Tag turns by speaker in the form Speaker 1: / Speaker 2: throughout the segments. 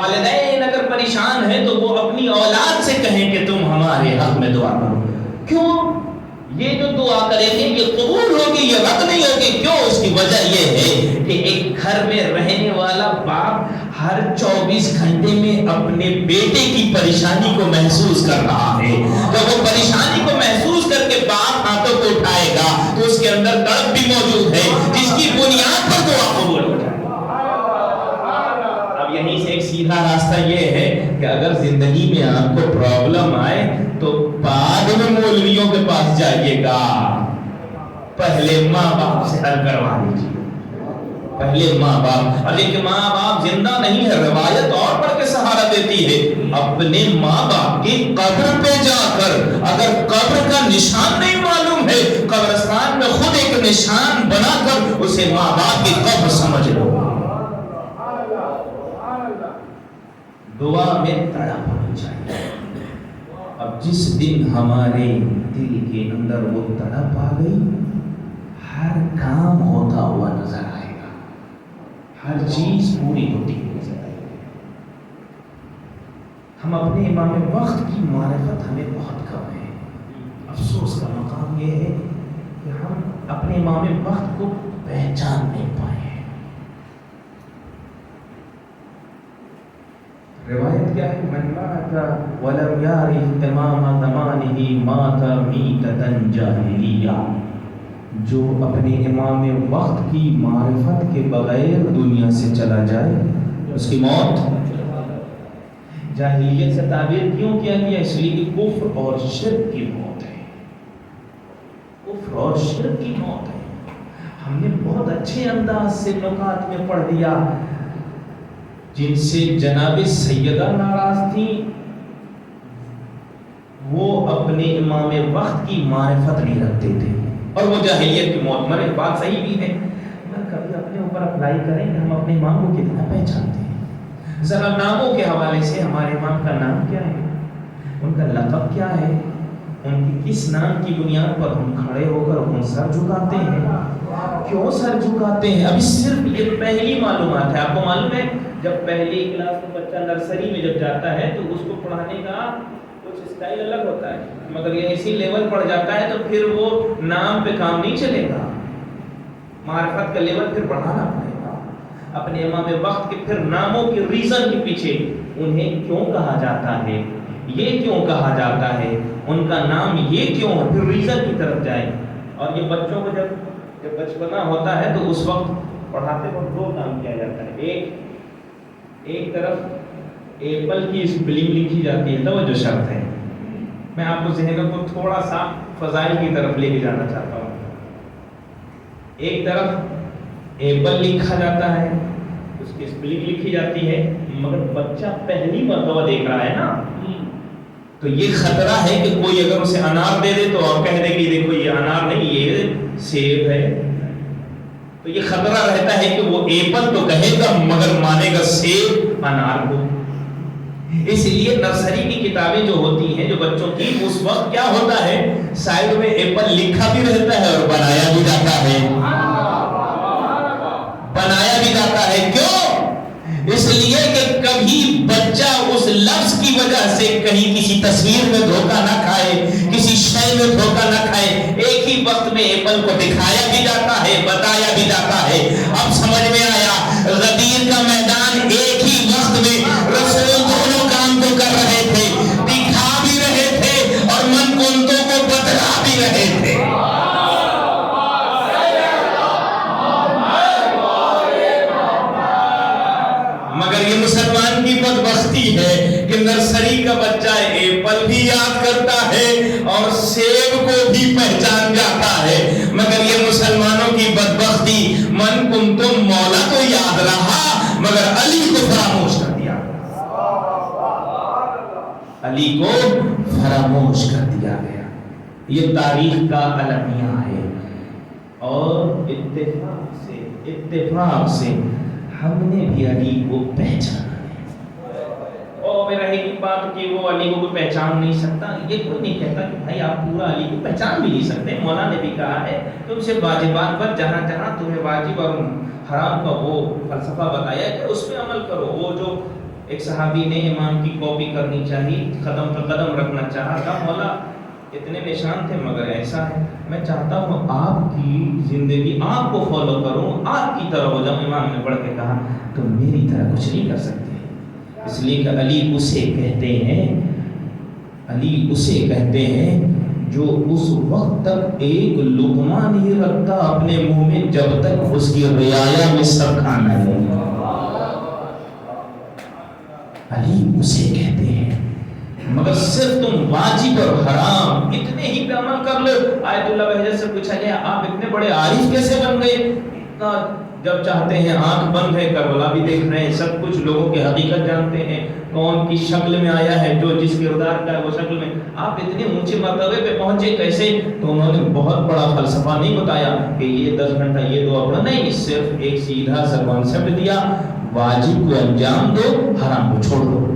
Speaker 1: والدین اگر پریشان ہیں تو وہ اپنی اولاد سے کہیں کہ تم ہمارے حق میں دعا کرو. کیوں؟ یہ جو دعا کریں گے یہ قبول ہوگی، یہ رد نہیں ہوگی. کیوں؟ اس کی وجہ یہ ہے کہ ایک گھر میں رہنے والا باپ ہر 24 گھنٹے میں اپنے بیٹے کی پریشانی کو محسوس کر رہا ہے. جب وہ پریشانی کو محسوس کر کے باپ ہاتھوں کو اٹھائے گا تو اس کے اندر تڑپ بھی موجود ہے جس کی بنیاد پر دعا قبول ہو جائے. اب یہیں سے ایک سیدھا راستہ یہ ہے کہ اگر زندگی میں آپ کو پرابلم آئے تو بعد میں مولویوں کے پاس جائیے گا، پہلے ماں باپ سے حل کروا لیجیے. پہلے ماں باپ، اور دیکھیں ماں باپ زندہ نہیں ہے، روایت اور پڑھ کے سہارا دیتی ہے. اپنے ماں باپ کی قبر پہ جا کر اگر قبر کا نشان نہیں معلوم ہے، قبرستان میں خود ایک نشان بنا کر اسے ماں باپ کی قبر سمجھ لو. دعا میں تڑپ ہونی چاہیے. اب جس دن ہمارے دل کے اندر وہ تڑپ آ گئی، ہر کام ہوتا ہوا نظر آئے گا، ہر چیز پوری ہوتی ہوئی نظر آئے گی. ہم اپنے امام وقت کی معرفت ہمیں بہت کم ہے. افسوس کا مقام یہ ہے کہ ہم اپنے امام وقت کو پہچان نہیں پائے. روایت کیا ہے؟ من مات ولم یعرف امام زمانہ مات میتۃ جاہلیہ. جو اپنے امام وقت کی معرفت کے بغیر دنیا سے چلا جائے اس کی موت جاہلیت سے تعبیر کیوں کیا گیا؟ اس لیے کہ کفر اور شرک کی موت ہے. کفر اور شرک کی موت ہے. ہم نے بہت اچھے انداز سے نکات میں پڑھ دیا جن سے جناب سیدہ ناراض تھیں. وہ اپنے امام وقت کی معرفت نہیں رکھتے تھے اور وہ جاہلیت کی موت مرے. بات صحیح بھی ہے. کبھی اپنے اوپر اپلائی کریں کہ ہم اپنے امام کو کتنا پہچانتے ہیں. ذرا ناموں کے حوالے سے ہمارے امام کا نام کیا ہے، ان کا لقب کیا ہے، ان کی کس نام کی بنیاد پر ہم کھڑے ہو کر ان سر جھکاتے ہیں، کیوں سر جھکاتے ہیں. ابھی صرف یہ پہلی معلومات ہے. آپ کو معلوم ہے جب پہلی کلاس میں بچہ نرسری میں جب جاتا ہے تو اس کو پڑھانے کا کچھ اسٹائل الگ ہوتا ہے، مگر یہ اسی لیول پڑھ جاتا ہے تو پھر وہ نام پہ کام نہیں چلے گا. معرفت کا لیول پھر بڑھانا پڑے گا. اپنے امام وقت کے پھر ناموں کے ریزن کے پیچھے انہیں کیوں کہا جاتا ہے، یہ کیوں کہا جاتا ہے، ان کا نام یہ کیوں ہے، پھر ریزن کی طرف جائیں. اور یہ بچوں کو جب بچپنا ہوتا ہے تو اس وقت پڑھاتے وقت دو کام کیا جاتا ہے. ایک طرف ایپل کی اسپیلنگ لکھی جاتی ہے، توجہ شرط ہے. میں آپ کو ذہن کو تھوڑا سا فضائل کی طرف لے کے جانا چاہتا ہوں. ایک طرف ایپل لکھا جاتا ہے، اس کی اسپیلنگ لکھی جاتی ہے، مگر بچہ پہلی مرتبہ دیکھ رہا ہے نا، تو یہ خطرہ ہے کہ کوئی اگر اسے انار دے دے تو اور کہہ دے کہ دیکھو یہ انار نہیں یہ سیب ہے. تو یہ خطرہ رہتا ہے کہ وہ ایپل تو کہے گا مگر مانے گا سیب انار کو. اس لیے نرسری کی کتابیں جو ہوتی ہیں جو بچوں کی، اس وقت کیا ہوتا ہے سائڈ میں ایپل لکھا بھی رہتا ہے اور بنایا بھی جاتا ہے. بنایا بھی جاتا ہے. کیوں؟ اس لیے کہ کبھی بچہ اس لفظ کی وجہ سے کہیں کسی تصویر میں دھوکہ نہ کھائے، کسی شے میں دھوکہ نہ کھائے. ایک ہی وقت میں ایپل کو دکھایا بھی جاتا ہے، بتایا بھی جاتا ہے. اب سمجھ میں آیا غدیر کا میدان ایک ہی وقت میں رسول دونوں کام کو کر رہے تھے، دکھا بھی رہے تھے اور من کنتوں کو بتلا بھی رہے تھے. مگر یہ مسلمان کی بدبختی ہے کہ نرسری کا بچہ ایپل بھی یاد کرتا ہے اور سیب کو بھی پہچان جاتا ہے. مگر یہ مسلمانوں کی بدبختی، من کنتم مولا کو یاد رہا مگر علی کو فراموش کر دیا. علی کو فراموش کر دیا گیا. یہ تاریخ کا المیہ ہے. اور اتفاق سے ہم نے بھی علی کو پہچانا ہے. اور میرا ایک بات کہ وہ علی کو کوئی پہچان نہیں سکتا، یہ کوئی نہیں کہتا کہ بھائی آپ پورا علی کو پہچان بھی نہیں سکتے. مولا نے بھی کہا ہے تم سے واجبات پر جہاں جہاں تمہیں واجب اور حرام کا وہ فلسفہ بتایا کہ اس پہ عمل کرو. وہ جو ایک صحابی نے امام کی کاپی کرنی چاہی، قدم پہ قدم رکھنا چاہا، کہا مولا اتنے نشان تھے مگر ایسا ہے، میں چاہتا ہوں آپ کی زندگی آپ کو فالو کروں، آپ کی طرح ہو جاؤں۔ امام نے پڑھ کے کہا تم میری طرح کچھ نہیں کر سکتے، اس لیے کہ علی اسے کہتے ہیں جو اس وقت تک ایک لقمہ نہیں رکھتا اپنے منہ میں جب تک اس کی رعایا میں سب کھانا ہے۔ علی اسے کہتے ہیں، مگر صرف تم واجب اور حرام اتنے ہی پہ عمل کر لو۔ آیت اللہ بہجت سے پوچھا گیا آپ اتنے بڑے عارف کیسے بن گئے؟ اتنا جب چاہتے ہیں آنکھ بند ہے، کربلا بھی دیکھ رہے ہیں، سب کچھ لوگوں کی حقیقت جانتے ہیں، کون کی شکل میں آیا ہے، جو جس کردار کا ہے وہ شکل میں، آپ اتنے اونچے مرتبے پہ پہنچے کیسے؟ تو انہوں نے بہت بڑا فلسفہ نہیں بتایا کہ یہ 10 گھنٹہ یہ دعا پڑھنا، نہیں، صرف ایک سیدھا سا کانسیپٹ دیا، واجب کو انجام دو، حرام کو چھوڑ دو۔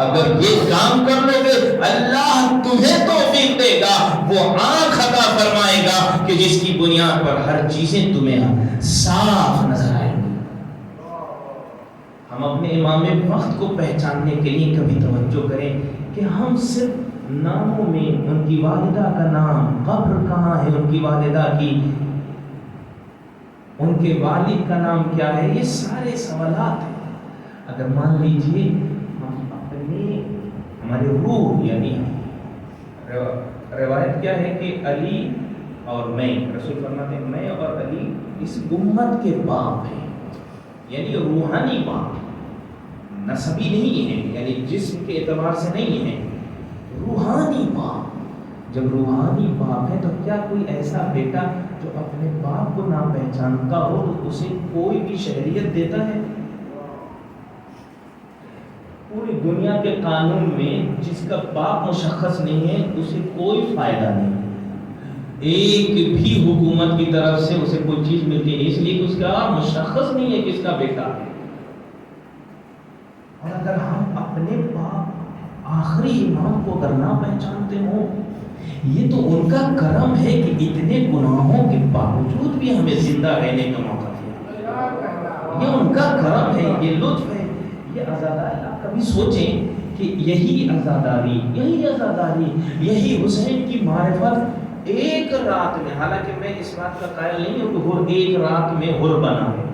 Speaker 1: اگر یہ کام کر لو گے اللہ تمہیں توفیق دے گا، وہ آنکھ عطا فرمائے گا کہ جس کی بنیاد پر ہر چیزیں تمہیں صاف نظر آئیں گی۔ ہم اپنے امام وقت کو پہچاننے کے لیے کبھی توجہ کریں کہ ہم صرف ناموں میں ان کی والدہ کا نام، قبر کہاں ہے ان کی والدہ کی، ان کے والد کا نام کیا ہے، یہ سارے سوالات ہیں۔ اگر مان لیجئے ہمارے روح، یعنی روایت کیا ہے کہ علی اور میں، رسول فرماتے ہیں میں اور علی اس امت کے باپ ہیں، یعنی روحانی باپ، نسبی نہیں ہے، یعنی جسم کے اعتبار سے نہیں ہے، روحانی باپ۔ جب روحانی باپ ہے تو کیا کوئی ایسا بیٹا جو اپنے باپ کو نہ پہچانتا ہو تو اسے کوئی بھی شہریت دیتا ہے؟ پوری دنیا کے قانون میں جس کا باپ مشخص نہیں ہے اسے کوئی فائدہ نہیں، ایک بھی حکومت کی طرف سے اسے کوئی چیز ملتی نہیں، اس لیے کہ اس کا مشخص نہیں ہے کس کا بیٹا ہے۔ اور اگر ہم اپنے باپ آخری امام کو اگر نہ پہچانتے ہوں، یہ تو ان کا کرم ہے کہ اتنے گناہوں کے باوجود بھی ہمیں زندہ رہنے کا موقع دیا، یہ ان کا کرم ہے، یہ لطف ہے، یہ عزاداری۔ آپ کبھی سوچیں کہ یہی عزاداری، یہی حسین کی معرفت ایک رات میں، حالانکہ میں اس بات کا قائل نہیں ہوں کہ حر ایک رات میں حر بنا ہے،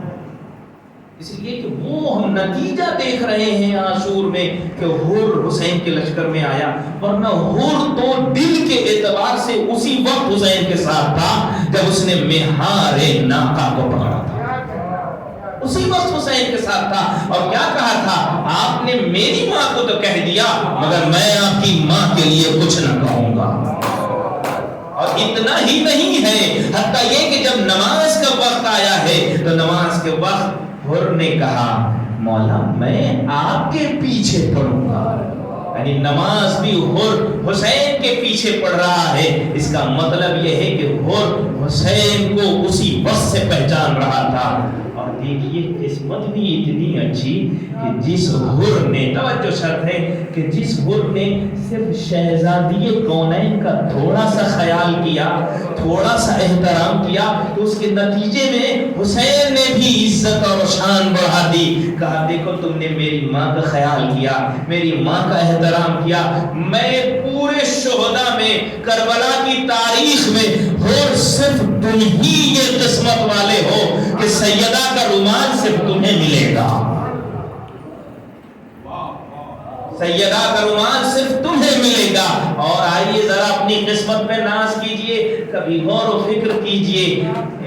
Speaker 1: اس لیے کہ وہ ہم نتیجہ دیکھ رہے ہیں عاشور میں کہ حر حسین کے لشکر میں آیا، ورنہ حر تو دل کے اعتبار سے اسی وقت حسین کے ساتھ تھا جب اس نے مہار ناقہ کو پکڑا تھا، اسی وقت حسین کے ساتھ تھا۔ اور کیا کہا تھا؟ آپ نے میری ماں کو تو کہہ دیا مگر میں آپ کی ماں کے لیے کچھ نہ کہوں گا۔ اور اتنا ہی نہیں ہے، حتیٰ یہ کہ جب نماز کا وقت آیا ہے تو نماز کے وقت حر نے کہا مولا میں آپ کے پیچھے پڑھوں گا، یعنی نماز بھی حر حسین کے پیچھے پڑھ رہا ہے۔ اس کا مطلب یہ ہے کہ حر حسین کو اسی وقت سے پہچان رہا تھا۔ اور دیکھیے قسمت بھی اتنی اچھی کہ جس حر نے، توجہ شرط ہے کہ جس حر نے صرف شہزادی کونین کا تھوڑا سا خیال کیا، تھوڑا سا احترام کیا، تو اس کے نتیجے میں حسین نے بھی عزت اور شان بڑھا دی۔ کہا دیکھو تم نے میری ماں کا خیال کیا، میری ماں کا احترام کیا، میں پورے شہداء میں، کربلا کی تاریخ میں حر صرف تم ہی یہ قسمت والے ہو کہ سیدہ کا رومال صرف تمہیں ملے گا، سیدہ کا رومال صرف تمہیں ملے گا۔ اور آئیے ذرا اپنی قسمت پہ ناز کیجئے، کبھی غور و فکر کیجئے،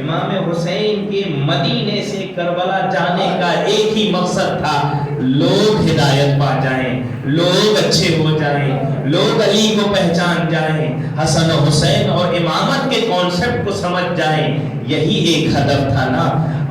Speaker 1: امام حسین کے مدینے سے کربلا جانے کا ایک ہی مقصد تھا، لوگ ہدایت پا جائیں، لوگ اچھے ہو جائیں، لوگ علی کو پہچان جائیں، حسن و حسین اور امامت کے کانسیپٹ کو سمجھ جائیں، یہی ایک ہدف تھا نا۔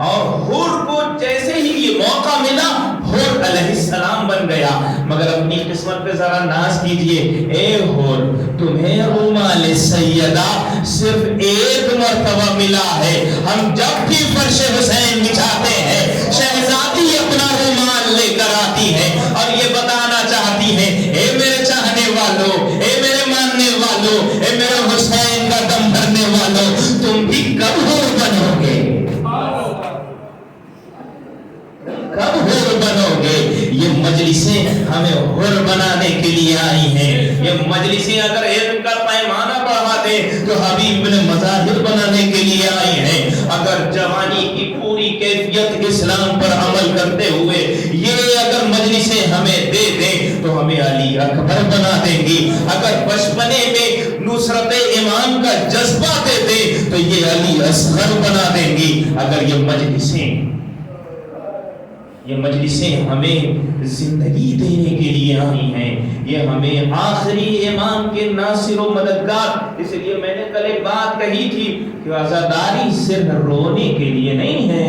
Speaker 1: اور حر کو جیسے ہی یہ موقع ملا حر علیہ السلام بن گیا، مگر اپنی قسمت پہ ذرا ناز کیجئے، اے حر تمہیں رومال سیدہ صرف ایک مرتبہ ملا ہے، ہم جب بھی فرش حسین بچھاتے ہیں شہزادی اپنا رومال لے کر آتی ہے اور یہ بتانا چاہتی ہے اے میرے چاہنے والوں، اے میرے ماننے والوں، اے میرے حسین کا دم بھرنے والوں، تم بھی کب حر بنو گے؟ یہ مجلسیں ہمیں حر بنانے کے لیے آئی ہیں. یہ مجلسیں اگر علم کا پیمانہ بڑھا دے تو حبیب نے مظاہر بنانے کے لیے آئی ہیں. اگر جوانی کی پوری کیفیت اسلام پر عمل کرتے ہوئے یہ اگر مجلسیں ہمیں دے دیں تو ہمیں علی اکبر بنا دیں گی. اگر بچپنے میں نصرت امام کا جذبہ دے دیں تو یہ علی اصغر بنا دیں گی. اگر یہ مجلسیں ہمیں زندگی دینے کے لیے آئی ہیں، یہ ہمیں آخری امام کے ناصر و مددگار. اس لیے میں نے کل ایک بات کہی تھی کہ عزاداری صرف رونے کے لیے نہیں ہے،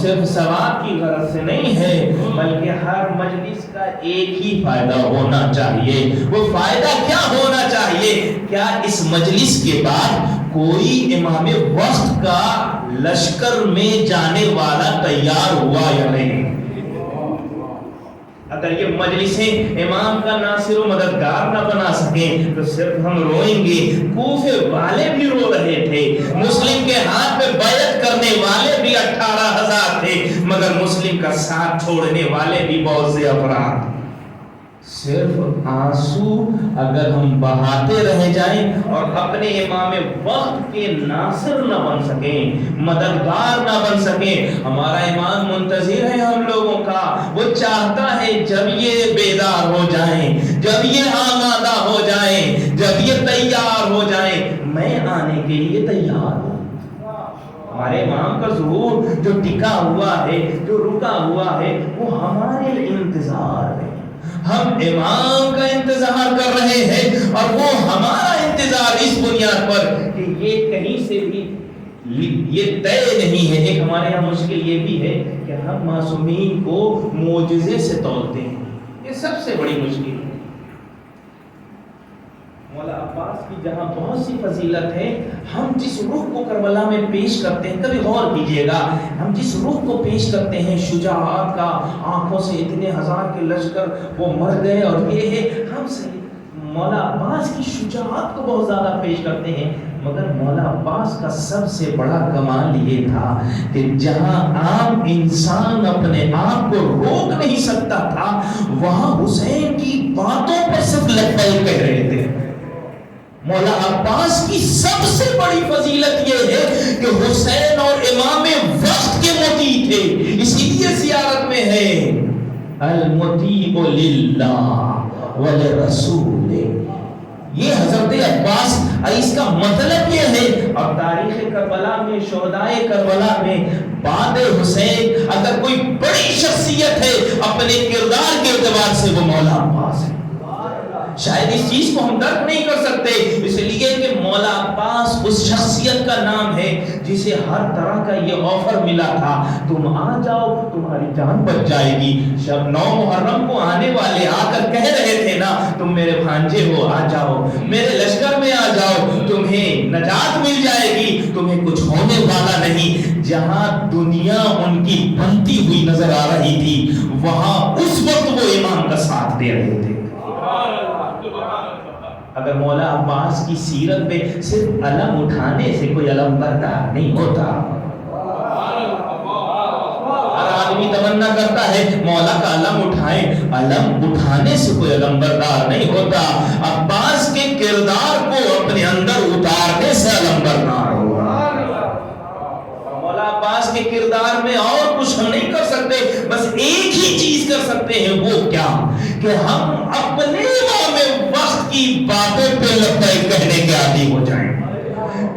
Speaker 1: صرف ثواب کی غرض سے نہیں ہے، بلکہ ہر مجلس کا ایک ہی فائدہ ہونا چاہیے. وہ فائدہ کیا ہونا چاہیے؟ کیا اس مجلس کے بعد کوئی امام وقت کا لشکر میں جانے والا تیار ہوا یا نہیں؟ اگر یہ مجلسیں امام کا ناصر و مددگار نہ بنا سکیں تو صرف ہم روئیں گے. کوفے والے بھی رو رہے تھے، مسلم کے ہاتھ پہ بیعت کرنے والے بھی 18,000 تھے، مگر مسلم کا ساتھ چھوڑنے والے بھی بہت سے افراد. صرف آنسو اگر ہم بہاتے رہ جائیں اور اپنے امام وقت کے ناصر نہ بن سکیں، مددگار نہ بن سکیں. ہمارا امام منتظر ہے ہم لوگوں کا، وہ چاہتا ہے جب یہ بیدار ہو جائیں، جب یہ آمادہ ہو جائیں، جب یہ تیار ہو جائیں، میں آنے کے لیے تیار ہوں. ہمارے امام کا ظہور جو ٹکا ہوا ہے، جو رکا ہوا ہے، وہ ہمارے انتظار ہے. ہم امام کا انتظار کر رہے ہیں اور وہ ہمارا انتظار اس بنیاد پر کہ یہ کہیں سے بھی یہ طے نہیں ہے. ایک ہمارے یہاں مشکل یہ بھی ہے کہ ہم معصومین کو معجزے سے تولتے ہیں. یہ سب سے بڑی مشکل ہے. مولا عباس کی جہاں بہت سی فضیلت ہے، ہم جس روح کو کربلا میں پیش کرتے ہیں، کبھی غور کیجئے گا، ہم جس روح کو پیش کرتے ہیں شجاعت کا، آنکھوں سے اتنے ہزار کے لشکر وہ مر گئے اور یہ ہے، ہم سے مولا عباس کی شجاعت کو بہت زیادہ پیش کرتے ہیں. مگر مولا عباس کا سب سے بڑا کمال یہ تھا کہ جہاں عام انسان اپنے آپ کو روک نہیں سکتا تھا، وہاں حسین کی باتوں پر سب لبیک کہہ رہے تھے. مولا عباس کی سب سے بڑی فضیلت یہ ہے کہ حسین اور امام وقت کے مطیع تھے. اسی لیے زیارت میں ہے المطیع للہ ولرسول. یہ حضرت عباس، اس کا مطلب یہ ہے. اور تاریخ کربلا میں، شہدائے کربلا میں بعد حسین اگر کوئی بڑی شخصیت ہے اپنے کردار کے اعتبار سے وہ مولا عباس ہے. شاید اس چیز کو ہم درک نہیں کر سکتے، اس لیے کہ مولا عباس اس شخصیت کا نام ہے جسے ہر طرح کا یہ آفر ملا تھا، تم آ جاؤ تمہاری جان بچ جائے گی. شب 9 محرم کو آنے والے آ کر کہہ رہے تھے نا، تم میرے بھانجے ہو، آ جاؤ میرے لشکر میں آ جاؤ، تمہیں نجات مل جائے گی، تمہیں کچھ ہونے والا نہیں. جہاں دنیا ان کی بنتی ہوئی نظر آ رہی تھی، وہاں اس وقت وہ امام کا ساتھ دے رہے تھے. اگر مولا عباس کی سیرت پہ صرف علم اٹھانے سے کوئی علم بردار نہیں ہوتا. ہر آدمی تمنا کرتا ہے مولا کا علم اٹھائیں، علم اٹھانے سے کوئی علم بردار نہیں ہوتا. عباس کے کردار کو اپنے اندر اتارنے سے علم بردار ہوگا. مولا عباس کے کردار میں اور کچھ ہم نہیں کر سکتے، بس ایک ہی چیز کر سکتے ہیں. وہ کیا؟ کہ ہم اپنے امام وقت کی باتوں پہ لبیک کہنے کے عادی ہو جائیں.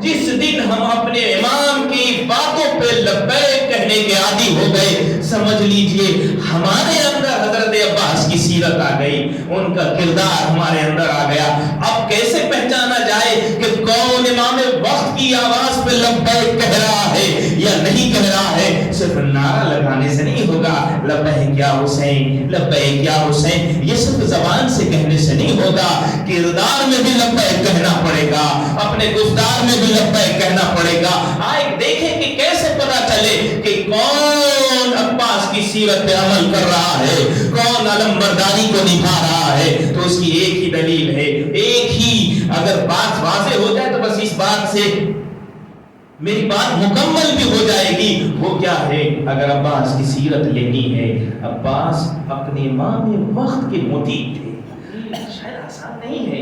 Speaker 1: جس دن ہم اپنے امام کی باتوں پہ لبیک کہنے کے عادی ہو گئے، سمجھ لیجئے ہمارے اندر حضرت عباس کی سیرت آ گئی، ان کا کردار ہمارے اندر آ گیا. اب کیسے پہچانا جائے کہ کون امام وقت کی آواز پہ لبیک کہہ رہا ہے یا نہیں کہہ رہا ہے؟ صرف نعرہ لگانے سے نہیں ہوگا. لبیک یا حسین، لبیک یا حسین، یہ صرف زبان سے کہنے سے نہیں ہوگا، کردار میں بھی لبیک کہنا پڑے گا، اپنے گفتار میں بھی لبیک کہنا پڑے گا. آئے دیکھیں کہ کیسے پتا چلے کہ کون عباس کی سیرت پہ عمل کر رہا ہے، کون علم برداری کو نبھا رہا ہے. تو اس کی ایک ہی دلیل ہے، ایک ہی اگر بات واضح ہو جائے تو بس اس بات سے میری بات مکمل بھی ہو جائے گی. وہ کیا ہے؟ اگر عباس کی سیرت لینی ہے، عباس عباس اپنے امام وقت کے مطیع تھے. شاید آسان نہیں ہے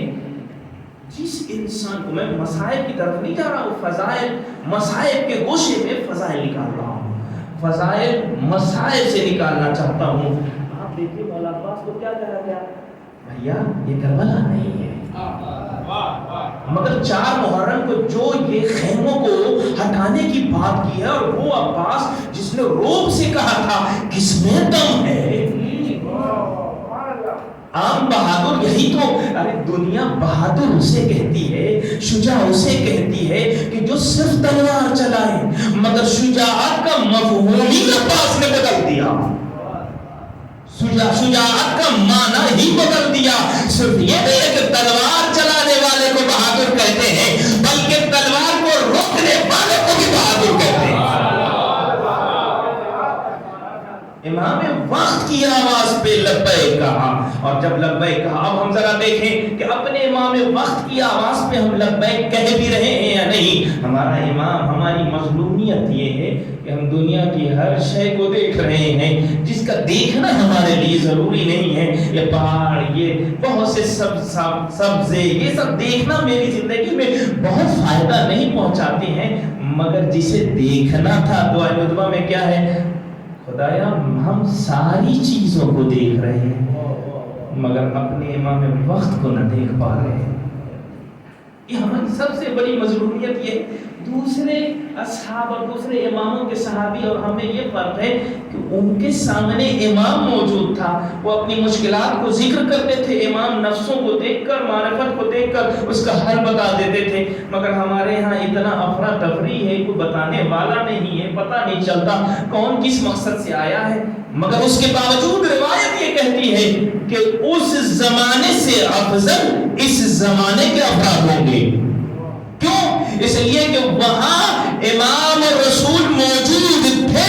Speaker 1: جس انسان کو, میں مسائل کی طرف نہیں جا رہا ہوں, فضائل مسائل کے گوشے میں فضائل نکال رہا ہوں, فضائل مسائل سے نکالنا چاہتا ہوں. آپ دیکھیے مولا عباس کو کیا کہا گیا, بھیا یہ کربلا نہیں ہے, مگر 4 محرم کو جو یہ خیموں کو ہٹانے کی بات کی ہے, اور وہ عباس جس نے روب سے کہا تھا کس میں دم ہے. عام بہادر یہی تو, ارے دنیا بہادر اسے کہتی ہے, شجاع اسے کہتی ہے کہ جو صرف تلوار چلائے, مگر شجاعت کا مفہوم ہی عباس نے بدل دیا. شجاعت کا معنی ہی بدل دیا. صرف یہ نہیں ہے کہ تلوار چلانے والے کو بہادر کہتے ہیں, بلکہ تلوار کو روکنے والے کو بھی بہادر کہتے ہیں. امام وقت کی آواز پہ لبیک کہا, اور جب لبیک کہا, اب ہم ذرا دیکھیں کہ اپنے امام وقت کی آواز پہ ہم لبیک کہہ بھی رہے ہیں یا نہیں. ہمارا امام, ہماری مظلومیت یہ ہے کہ ہم دنیا کی ہر شے کو دیکھ رہے ہیں جس کا دیکھنا ہمارے لیے ضروری نہیں ہے. یہ پہاڑ, یہ بہت سے سبزے, یہ سب دیکھنا میری زندگی میں بہت فائدہ نہیں پہنچاتے ہیں, مگر جسے دیکھنا تھا, دعائے مطلبہ میں کیا ہے, خدایا ہم ساری چیزوں کو دیکھ رہے ہیں مگر اپنے امام وقت کو نہ دیکھ پا رہے ہیں. یہ ہماری سب سے بڑی مظلومیت یہ. دوسرے اصحاب اور دوسرے اماموں کے صحابی اور ہمیں یہ فرق ہے کہ ان کے سامنے امام موجود تھا, وہ اپنی مشکلات کو ذکر کرتے تھے, امام نفسوں کو دیکھ کر, معرفت کو دیکھ کر اس کا حل بتا دیتے تھے. مگر ہمارے ہاں اتنا افراتفری ہے, کوئی بتانے والا نہیں ہے, پتہ نہیں چلتا کون کس مقصد سے آیا ہے. مگر اس کے باوجود روایت یہ کہتی ہے کہ اس زمانے سے افضل اس زمانے کے افراد ہوں گے. کیوں؟ اس لیے کہ وہاں امام اور رسول موجود تھے,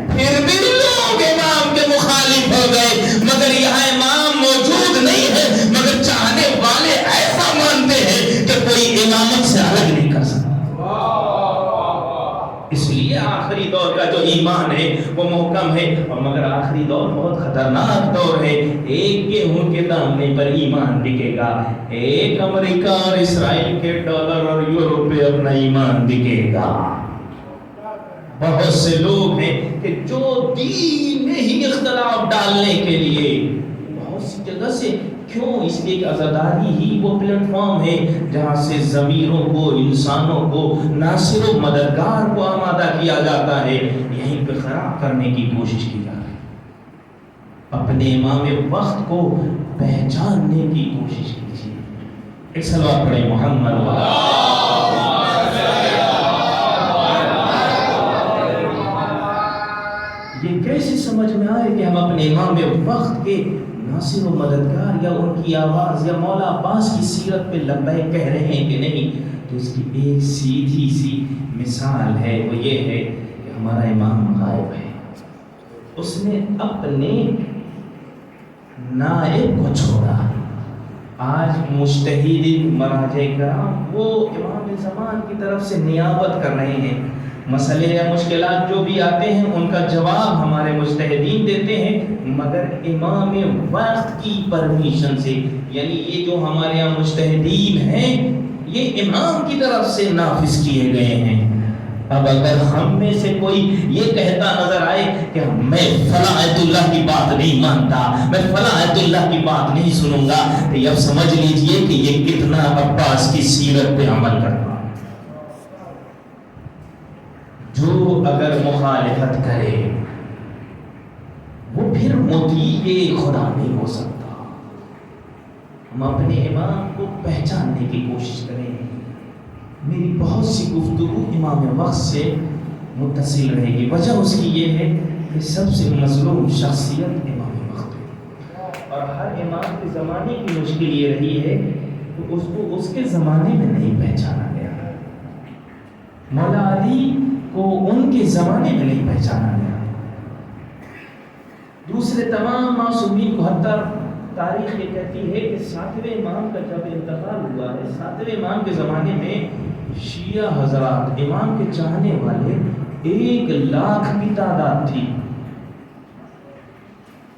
Speaker 1: پھر بھی لوگ امام کے مخالف ہو گئے. مگر یہاں امام موجود نہیں ہے, مگر چاہنے والے ایسا مانتے ہیں کہ کوئی امامت سے الگ نہیں کر سکتا. اس لیے آخری دور کا جو ایمان ہے وہ محکم ہے, اور مگر آخری دور بہت خطرناک دور ہے. ایک گیہوں کے دانے پر ایمان بکے گا, ایک امریکہ اور اسرائیل کے ڈالر اور یورو پہ اپنا ایمان بکے گا. بہت سے لوگ ہیں کہ جو دین میں ہی اختلاف ڈالنے کے لیے بہت سی جگہ سے, کیوں؟ اس لیے کہ عزاداری ہی وہ پلیٹ فارم ہے جہاں سے ضمیروں کو, انسانوں کو, ناصر و مددگار کو آمادہ کیا جاتا ہے, یہیں پہ خراب کرنے کی کوشش کی جا رہی ہے. اپنے امام وقت کو پہچاننے کی کوشش کیجیے. ایک صلوات پڑھیں محمد. یہ کیسے سمجھ میں آئے کہ ہم اپنے امام وقت کے ناصر و مددگار یا ان کی آواز یا مولا عباس کی سیرت پہ لبیک کہہ رہے ہیں کہ نہیں؟ تو اس کی ایک سیدھی سی مثال ہے, وہ یہ ہے کہ ہمارا امام غائب ہے. اس نے اپنے نائب کو چھوڑا. آج مجتہدین مراجع کرام وہ امام زمان کی طرف سے نیابت کر رہے ہیں. مسئلے یا مشکلات جو بھی آتے ہیں ان کا جواب ہمارے مجتہدین دیتے ہیں, مگر امام وقت کی پرمیشن سے. یعنی یہ جو ہمارے یہاں مجتہدین ہیں یہ امام کی طرف سے نافذ کیے گئے ہیں. اب اگر ہم میں سے کوئی یہ کہتا نظر آئے کہ میں فلاں آیت اللہ کی بات نہیں مانتا, میں فلاں آیت اللہ کی بات نہیں سنوں گا, تو یہ اب سمجھ لیجئے کہ یہ کتنا عباس کی سیرت پہ عمل کرتا. جو اگر مخالفت کرے وہ پھر مطیع خدا نہیں ہو سکتا. ہم اپنے امام کو پہچاننے کی کوشش کریں. میری بہت سی گفتگو امام وقت سے متصل رہے گی. وجہ اس کی یہ ہے کہ سب سے مظلوم شخصیت امام وقت ہے, اور ہر امام کے زمانے کی مشکل یہ رہی ہے کہ اس کو اس کے زمانے میں نہیں پہچانا گیا. مولا علی کو ان کے زمانے میں نہیں پہچانا گیا. دوسرے تمام معصومین کو, حتیٰ تاریخ یہ کہتی ہے کہ 7ویں امام کا جب انتقال ہوا ہے, 7ویں امام کے زمانے میں شیعہ حضرات, امام کے چاہنے والے 1 لاکھ کی تعداد تھی.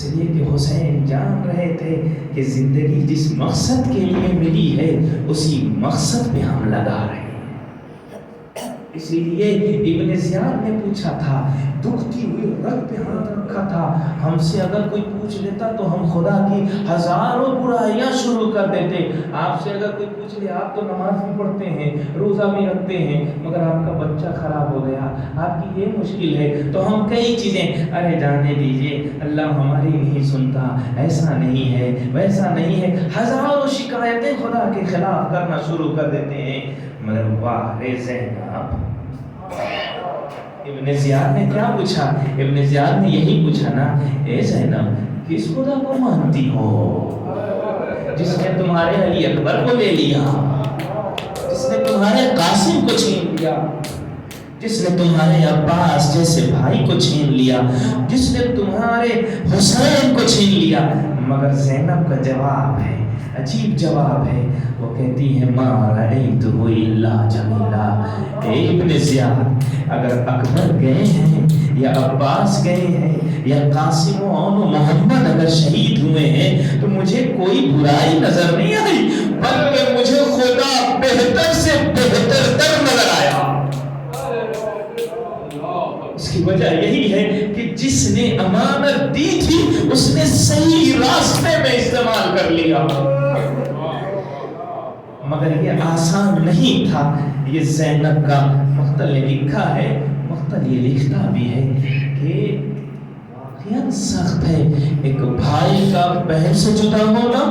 Speaker 1: اس لیے کہ حسین جان رہے تھے کہ زندگی جس مقصد کے لیے ملی ہے اسی مقصد پہ ہم لگا رہے ہیں۔ اسی لیے ابن زیاد نے پوچھا تھا، دکھتی ہوئی رگ پہ ہاتھ رکھا تھا، ہم سے اگر کوئی پوچھ لیتا تو ہم خدا کی ہزاروں برائیاں شروع کر دیتے۔ آپ سے اگر کوئی پوچھ لے، آپ تو نماز بھی پڑھتے ہیں، روزہ بھی رکھتے ہیں، مگر آپ کا بچہ خراب ہو گیا، آپ کی یہ مشکل ہے، تو ہم کئی چیزیں، ارے جانے دیجئے، اللہ ہماری نہیں سنتا، ایسا نہیں ہے، ویسا نہیں ہے، ہزاروں شکایتیں خدا کے خلاف کرنا شروع کر دیتے ہیں۔ مگر واہ رے زینب، ابن زیاد نے کیا پوچھا؟ ابن زیاد نے یہی پوچھا نا، اے زینب کس خدا کو مانتی ہو جس نے تمہارے علی اکبر کو لے لیا، جس نے تمہارے قاسم کو چھین لیا، جس نے تمہارے عباس جیسے بھائی کو چھین لیا، جس نے تمہارے حسین کو چھین لیا؟ مگر زینب کا جواب ہے، عجیب جواب ہے، وہ کہتی ہے ما رأیتہ الا جمیلا۔ اے ابن زیاد، اگر اکبر گئے ہیں یا عباس گئے ہیں یا قاسم و محمد اگر شہید ہوئے ہیں تو مجھے کوئی برائی نظر نہیں آئی، بلکہ مجھے خدا بہتر سے بہتر تر نظر آیا۔ اس کی وجہ یہی ہے کہ جس نے امانت دی تھی اس نے صحیح راستے میں استعمال کر لیا۔ مگر یہ آسان نہیں تھا۔ یہ زینب کا مقتل نے لکھا ہے، مقتل یہ لکھتا بھی ہے کہ واقعاً سخت ہے ایک بھائی کا بہن سے جدا ہونا،